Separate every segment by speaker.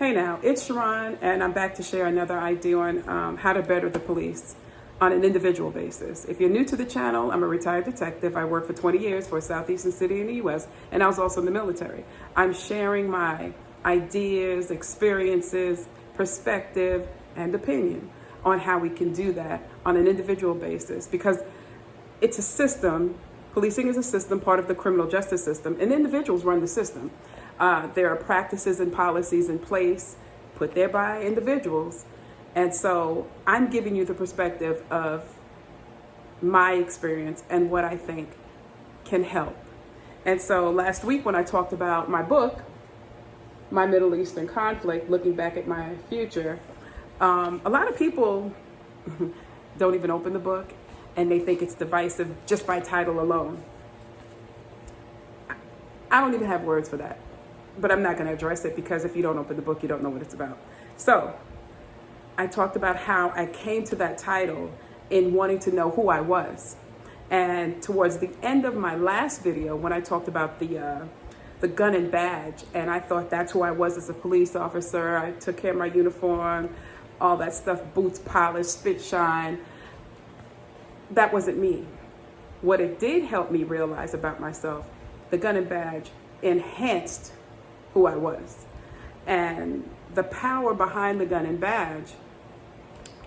Speaker 1: Hey now, it's Sharon, and I'm back to share another idea on how to better the police on an individual basis. If you're new to the channel, I'm a retired detective. I worked for 20 years for a southeastern city in the U.S., and I was also in the military. I'm sharing my ideas, experiences, perspective, and opinion on how we can do that on an individual basis, because it's a system. Policing is a system, part of the criminal justice system, and individuals run the system. There are practices and policies in place put there by individuals. And so I'm giving you the perspective of my experience and what I think can help. And so last week when I talked about my book, My Middle Eastern Conflict, looking back at my future, a lot of people don't even open the book and they think it's divisive just by title alone. I don't even have words for that. But I'm not going to address it, because if you don't open the book, you don't know what it's about. So I talked about how I came to that title in wanting to know who I was. And towards the end of my last video, when I talked about the gun and badge, and I thought that's who I was as a police officer. I took care of my uniform, all that stuff, boots polished, spit shine. That wasn't me. What it did help me realize about myself, the gun and badge enhanced who I was. And the power behind the gun and badge,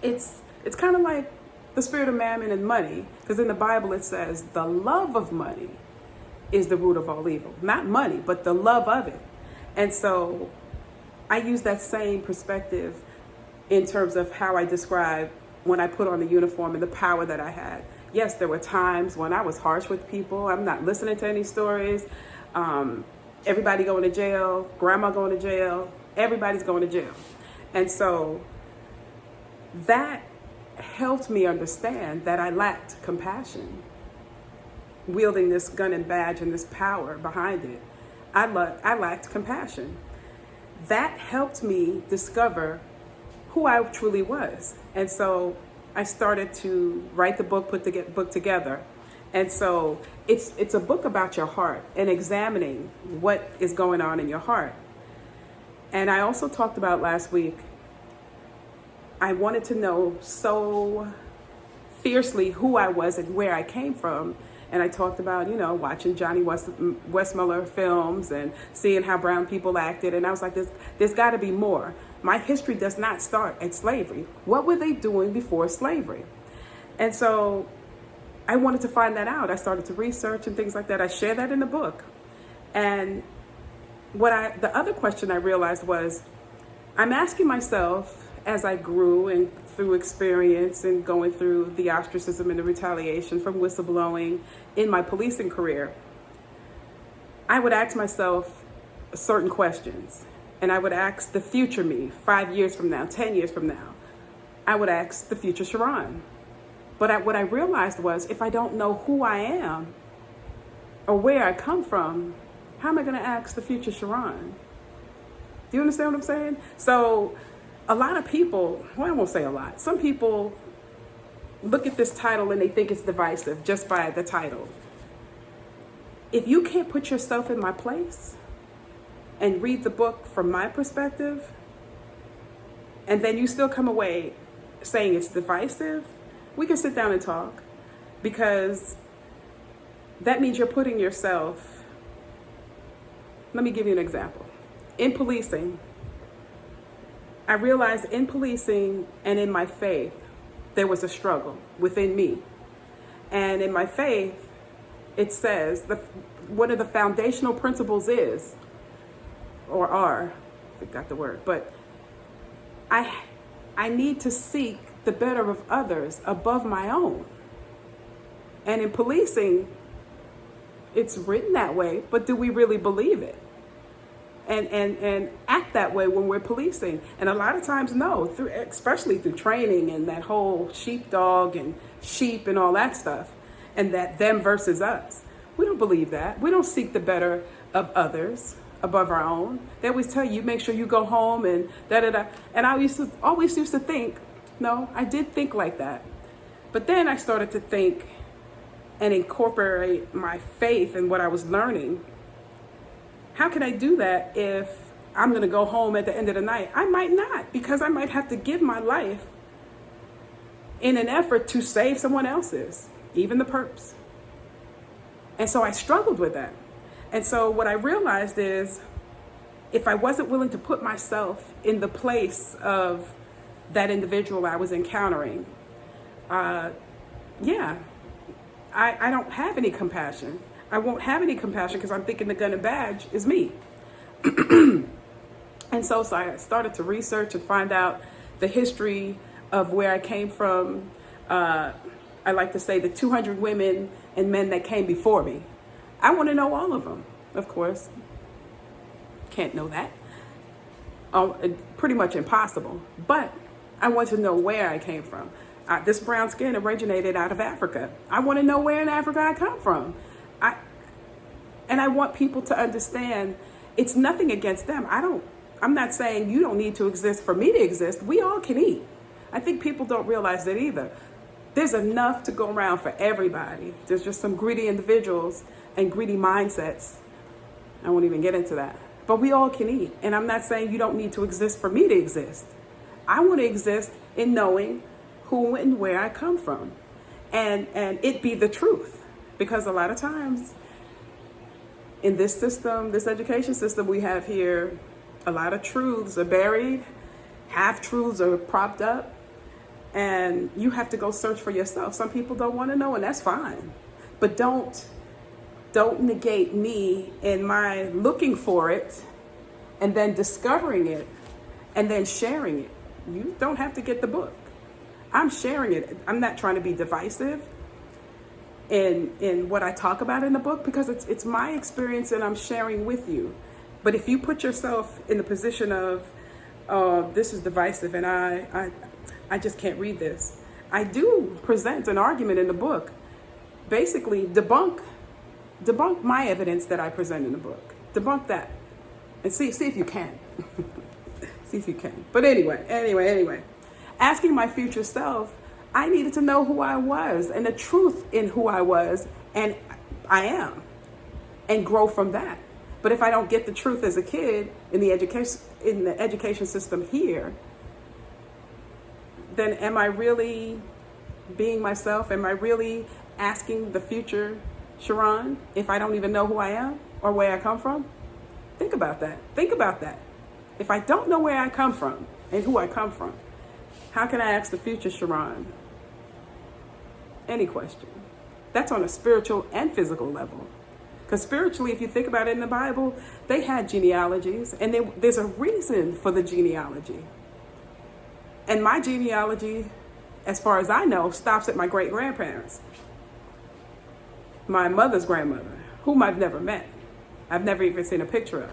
Speaker 1: it's kind of like the spirit of mammon and money, because in the Bible it says the love of money is the root of all evil. Not money, but the love of it. And so I use that same perspective in terms of how I describe when I put on the uniform and the power that I had. Yes, there were times when I was harsh with people. I'm not listening to any stories. Everybody going to jail, grandma going to jail, everybody's going to jail. And so that helped me understand that I lacked compassion. Wielding this gun and badge and this power behind it, I lacked compassion. That helped me discover who I truly was. And so I started to write the book, put the book together. And so it's a book about your heart and examining what is going on in your heart. And I also talked about last week, I wanted to know so fiercely who I was and where I came from. And I talked about, watching Johnny Westmuller films and seeing how brown people acted. And I was like, there's got to be more. My history does not start at slavery. What were they doing before slavery? And so I wanted to find that out. I started to research and things like that. I share that in the book. And the other question I realized was, I'm asking myself as I grew and through experience and going through the ostracism and the retaliation from whistleblowing in my policing career, I would ask myself certain questions. And I would ask the future me, 5 years from now, 10 years from now. I would ask the future Sharon. But what I realized was, if I don't know who I am or where I come from, how am I going to ask the future Sharon? Do you understand what I'm saying? So a lot of people, well, I won't say a lot. Some people look at this title and they think it's divisive just by the title. If you can't put yourself in my place and read the book from my perspective, and then you still come away saying it's divisive, we can sit down and talk, because that means you're putting yourself. Let me give you an example. In policing, I realized in policing and in my faith, there was a struggle within me. And in my faith, it says one of the foundational principles is, or are, I forgot the word, but I need to seek the better of others above my own. And in policing, it's written that way, but do we really believe it? And act that way when we're policing? And a lot of times, no, especially through training and that whole sheepdog and sheep and all that stuff, and that them versus us. We don't believe that. We don't seek the better of others above our own. They always tell you, make sure you go home and da-da-da. And I always used to think, no, I did think like that. But then I started to think and incorporate my faith in what I was learning. How can I do that if I'm going to go home at the end of the night. I might not, because I might have to give my life in an effort to save someone else's, even the perps. And so I struggled with that. And so what I realized is, if I wasn't willing to put myself in the place of that individual I was encountering, I don't have any compassion. I won't have any compassion because I'm thinking the gun and badge is me. And so I started to research and find out the history of where I came from. I like to say the 200 women and men that came before me. I want to know all of them, of course. Can't know that. Pretty much impossible. But I want to know where I came from. This brown skin originated out of Africa. I want to know where in Africa I come from. And I want people to understand it's nothing against them. I'm not saying you don't need to exist for me to exist. We all can eat. I think people don't realize that either. There's enough to go around for everybody. There's just some greedy individuals and greedy mindsets. I won't even get into that. But we all can eat. And I'm not saying you don't need to exist for me to exist. I want to exist in knowing who and where I come from. And it be the truth. Because a lot of times in this system, this education system we have here, a lot of truths are buried, half-truths are propped up, and you have to go search for yourself. Some people don't want to know, and that's fine. But don't negate me in my looking for it and then discovering it and then sharing it. You don't have to get the book. I'm sharing it. I'm not trying to be divisive in what I talk about in the book, because it's my experience and I'm sharing with you. But if you put yourself in the position of, this is divisive and I just can't read this. I do present an argument in the book, basically debunk my evidence that I present in the book. Debunk that and see if you can. See if you can. But anyway, asking my future self, I needed to know who I was and the truth in who I was and I am, and grow from that. But if I don't get the truth as a kid in the education system here, then am I really being myself? Am I really asking the future Sharon if I don't even know who I am or where I come from? Think about that. Think about that. If I don't know where I come from and who I come from, how can I ask the future Sharon any question? That's on a spiritual and physical level. Because spiritually, if you think about it in the Bible, they had genealogies, and there's a reason for the genealogy. And my genealogy, as far as I know, stops at my great-grandparents. My mother's grandmother, whom I've never met. I've never even seen a picture of.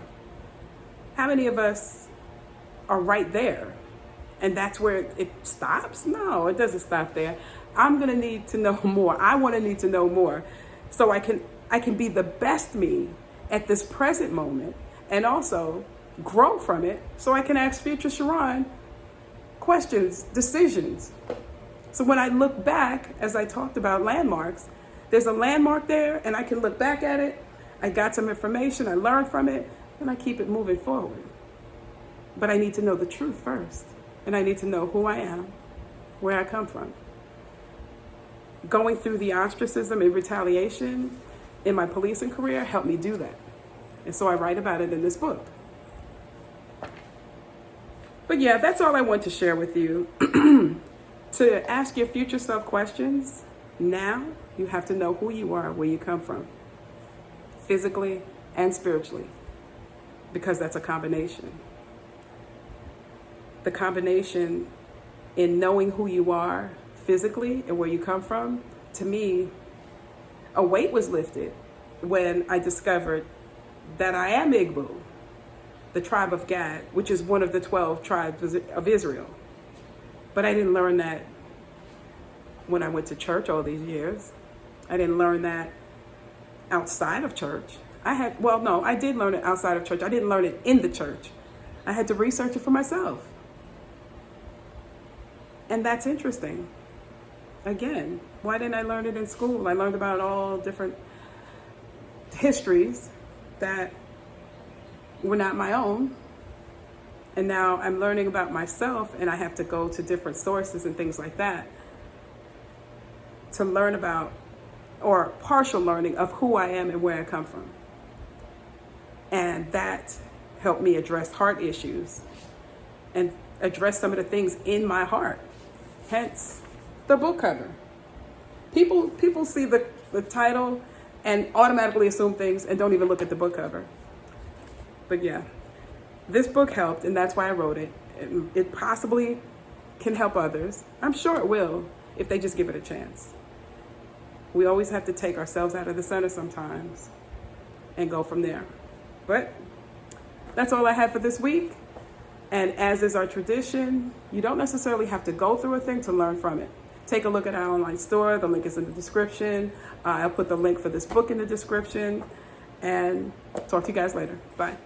Speaker 1: How many of us are right there? And that's where it stops? No, it doesn't stop there. I'm going to need to know more. I want to need to know more so I can be the best me at this present moment, and also grow from it so I can ask future Sharon questions, decisions. So when I look back, as I talked about landmarks, there's a landmark there and I can look back at it. I got some information, I learned from it, and I keep it moving forward. But I need to know the truth first. And I need to know who I am, where I come from. Going through the ostracism and retaliation in my policing career helped me do that. And so I write about it in this book. But yeah, that's all I want to share with you. To ask your future self questions, now you have to know who you are, where you come from, physically and spiritually, because that's a combination. The combination in knowing who you are physically and where you come from, to me, a weight was lifted when I discovered that I am Igbo, the tribe of Gad, which is one of the 12 tribes of Israel. But I didn't learn that when I went to church all these years. I didn't learn that outside of church. I did learn it outside of church. I didn't learn it in the church. I had to research it for myself. And that's interesting. Again, why didn't I learn it in school? I learned about all different histories that were not my own. And now I'm learning about myself, and I have to go to different sources and things like that to learn about, or partial learning of who I am and where I come from. And that helped me address heart issues and address some of the things in my heart. Hence the book cover. People see the title and automatically assume things and don't even look at the book cover. But yeah, this book helped, and that's why I wrote it. It possibly can help others. I'm sure it will if they just give it a chance. We always have to take ourselves out of the center sometimes and go from there. But that's all I had for this week. And as is our tradition, you don't necessarily have to go through a thing to learn from it. Take a look at our online store. The link is in the description. I'll put the link for this book in the description. And talk to you guys later. Bye.